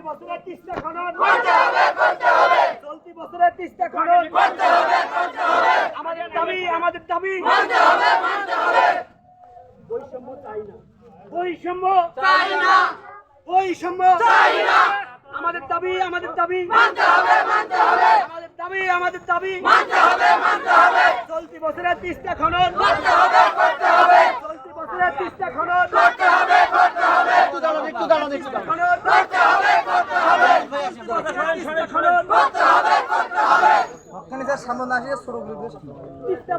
বছরের তিস্তা খনন করতে হবে চলতি বছরের তিস্তা খনন করতে হবে আমাদের দাবি বৈষম্য চাই না আমাদের দাবি মানতে হবে আমাদের দাবি চলতি বছরের তিস্তা খনন করতে হবে চলতি বছরের তিস্তা খনন করতে হবে একটু দাঁড়ান খনন করতে হবে খনন করতে হবে ওখানে যার সামনে না আসে শুরু করবে তিস্তা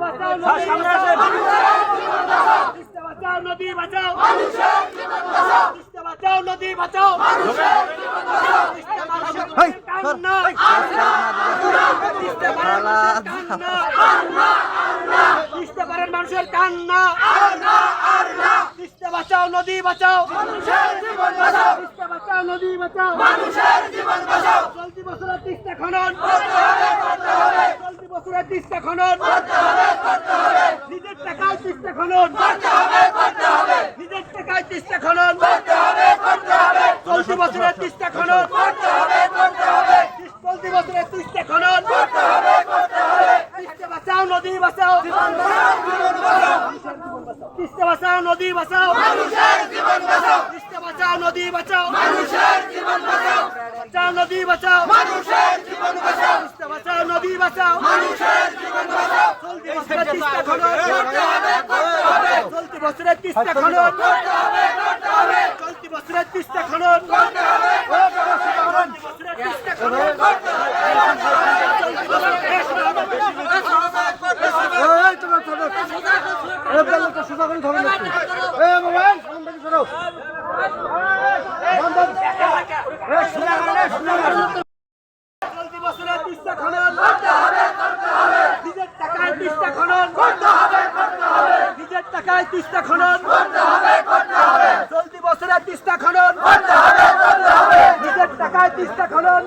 বাঁচাও নদী বাঁচাও তিস্তা বাঁচাও নদী বাঁচাও তিস্তা পারেন মানুষের কান্না তিস্তা বাঁচাও নদী বাঁচাও তিস্তা বাঁচাও নদী বাঁচাও চলতি বছরের তিস্তা খনন চলতি বছরের তিস্তা খনন নিজের টাকায় তিস্তা খনন নিজের টাকায় তিস্তা খনন চলতি বছরের তিস্তা খনন চলতি বছরের তিস্তা খনন তিস্তা বাঁচাও নদী বাঁচাও তিস্তা বাঁচাও নদী বাঁচাও তিস্তা বাঁচাও নদী বাঁচাও বাঁচাও নদী বাঁচাও তিস্তা বাঁচাও নদী বাঁচাও চলতি বছরের তিস্তা খনন চলতি বছরের তিস্তা খনন চলতি বছরের তিস্তা খনন চলতি বছরের তিস্তা খনন নিজের টাকায় তিস্তা খনন নিজের টাকায় তিস্তা খনন চলতি বছরের তিস্তা খনন নিজের টাকায় তিস্তা খনন